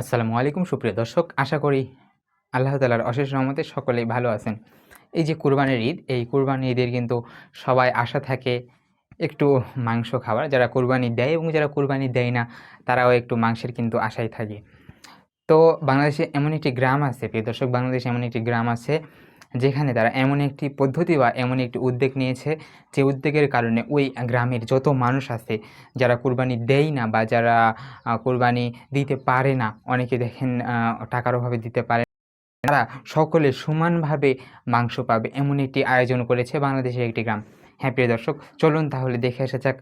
আসসালামু আলাইকুম সুপ্রিয় দর্শক, আশা করি আল্লাহ তাআলার অশেষ রহমতে সকলেই ভালো আছেন। এই যে কুরবানির ঈদ, এই কুরবানির ঈদের কিন্তু সবাই আশা থাকে একটু মাংস খাওয়ার। যারা কুরবানি দেয় এবং যারা কুরবানি দেয় না, তারাও একটু মাংসের কিন্তু আশায় থাকে। তো বাংলাদেশে এমন একটি গ্রাম আছে, প্রিয় দর্শক, বাংলাদেশে এমন একটি গ্রাম আছে যেখানে তারা এমন একটি পদ্ধতি বা এমন একটি উদ্যোগ নিয়েছে, যে উদ্যোগের কারণে ওই গ্রামের যত মানুষ আছে যারা কুরবানি দেয় না বা যারা কুরবানি দিতে পারে না, অনেকে দেখেন টাকার অভাবে দিতে পারে, তারা সকলে সমানভাবে মাংস পাবে এমন একটি আয়োজন করেছে বাংলাদেশের একটি গ্রাম। হ্যাঁ, প্রিয় দর্শক, চলুন তাহলে দেখে আসা যাক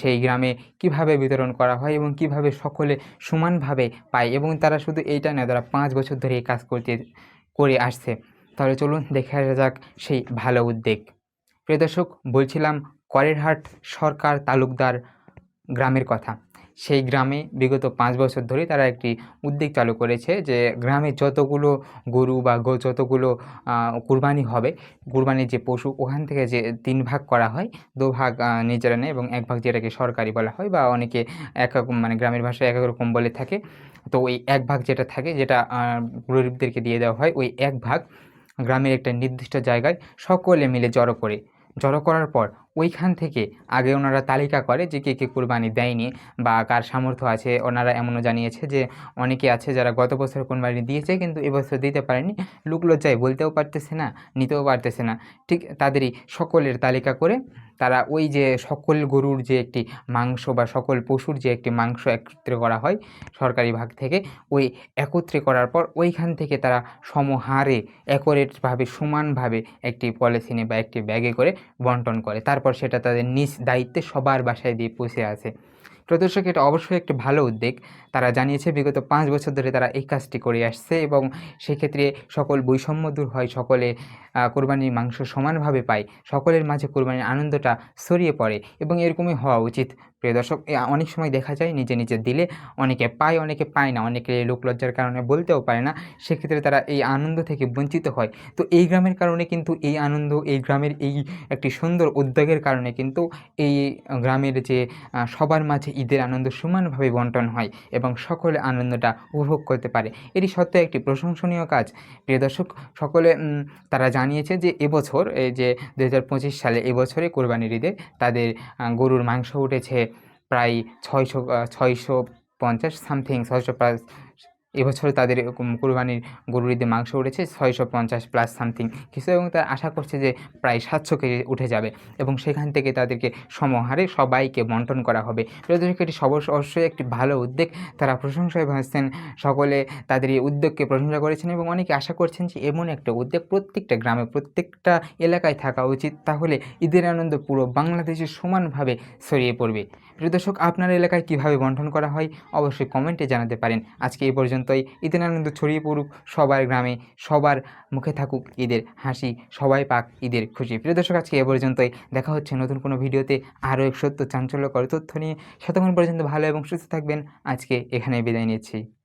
সেই গ্রামে কিভাবে বিতরণ করা হয় এবং কিভাবে সকলে সমানভাবে পায়, এবং তারা শুধু এইটা না, তারা ৫ বছর ধরে এই কাজ করে আসছে। তাহলে চলুন দেখে আসা যাক সেই ভালো উদ্যোগ। প্রিয় দর্শক, বলছিলাম করেরহাট সরকার তালুকদার গ্রামের কথা। সেই গ্রামে বিগত ৫ বছর ধরে তারা একটি উদ্যোগ চালু করেছে, যে গ্রামে যতগুলো গরু বা যতগুলো কুরবানি হবে, কুরবানির যে পশু, ওখান থেকে যে ৩ ভাগ করা হয়, ২ ভাগ নিজেরা নেয় এবং ১ ভাগ যেটাকে সরকারি বলা হয়, বা অনেকে এক রকম, মানে গ্রামের ভাষায় এক এক রকম বলে থাকে। তো ওই ১ ভাগ যেটা থাকে, যেটা গরিবদেরকে দিয়ে দেওয়া হয়, ওই ১ ভাগ গ্রামের একটা নির্দিষ্ট জায়গায় সকলে মিলে জড়ো করার পর ওইখান থেকে আগে ওনারা তালিকা করে যে কে কুরবানি দেয়নি বা কার সামর্থ্য আছে। ওনারা এমনও জানিয়েছে যে অনেকে আছে যারা গত বছর কুরবানি দিয়েছে কিন্তু এবছর দিতে পারেনি, লোক লজ্জায় বলতেও পারতেছে না, নিতেও পারতেছে না। ঠিক তাদেরই সকলের তালিকা করে তারা ওই যে সকল গরুর যে একটি মাংস বা সকল পশুর যে একটি মাংস একত্রে করা হয় সরকারি ভাগ থেকে, ওই একত্রে করার পর ওইখান থেকে তারা সমহারে অ্যাকুরেটভাবে সমানভাবে একটি পলিথিনে বা একটি ব্যাগে করে বন্টন করে। তারপর সেটা তাদের নিজ দায়িত্বে সবার বাসায় দিয়ে পৌঁছে আসে। প্রিয় দর্শক, এটা অবশ্যই একটি ভালো উদ্যোগ। তারা জানিয়েছে বিগত ৫ বছর ধরে তারা এই কাজটি করে আসছে, এবং সেক্ষেত্রে সকল বৈষম্য দূর হয়, সকলে কোরবানির মাংস সমানভাবে পায়, সকলের মাঝে কোরবানির আনন্দটা ছড়িয়ে পড়ে, এবং এরকমই হওয়া উচিত। প্রিয় দর্শক, অনেক সময় দেখা যায় নিজে নিজে দিলে অনেকে পায়, অনেকে পায় না, অনেকে লোক লজ্জার কারণে বলতেও পারে না, সেক্ষেত্রে তারা এই আনন্দ থেকে বঞ্চিত হয়। তো এই গ্রামের কারণে কিন্তু এই আনন্দ, এই গ্রামের এই একটি সুন্দর উদ্যোগের কারণে কিন্তু এই গ্রামের যে সবার মাঝে ঈদের আনন্দ সমানভাবে বন্টন হয় এবং সকলে আনন্দটা উপভোগ করতে পারে। এটি সত্যি একটি প্রশংসনীয় কাজ। প্রিয় দর্শক, সকলে তারা জানিয়েছে যে এবছর, এই যে ২০২৫ সালে, এবছরে কোরবানির ঈদে তাদের গরুর মাংস উঠেছে প্রায় ৬৫০ সামথিং, ৬০০+। এবছর তাদের কোরবানির গরুর ঈদে মাংস উঠেছে ৬৫০+ সামথিং কিছু, এবং তারা আশা করছে যে প্রায় ৭০০ কেজি উঠে যাবে, এবং সেখান থেকে তাদেরকে সমহারে সবাইকে বন্টন করা হবে। প্রত্যেকে এটি অবশ্যই একটি ভালো উদ্যোগ। তারা প্রশংসায় ভাসছেন, সকলে তাদের এই উদ্যোগকে প্রশংসা করেছেন, এবং অনেকে আশা করছেন যে এমন একটা উদ্যোগ প্রত্যেকটা গ্রামে, প্রত্যেকটা এলাকায় থাকা উচিত। তাহলে ঈদের আনন্দ পুরো বাংলাদেশে সমানভাবে ছড়িয়ে পড়বে। প্রিয় দর্শক, আপনার এলাকায় কীভাবে বন্টন করা হয় অবশ্যই কমেন্টে জানাতে পারেন। আজকে এই পর্যন্তই। ঈদের আনন্দ ছড়িয়ে পড়ুক সবার গ্রামে, সবার মুখে থাকুক ঈদের হাসি, সবাই পাক ঈদের খুশি। প্রিয় দর্শক, আজকে এ পর্যন্তই। দেখা হচ্ছে নতুন কোনো ভিডিওতে আরও এক সত্য চাঞ্চল্যকর তথ্য নিয়ে। ততক্ষণ পর্যন্ত ভালো এবং সুস্থ থাকবেন। আজকে এখানেই বিদায় নিচ্ছি।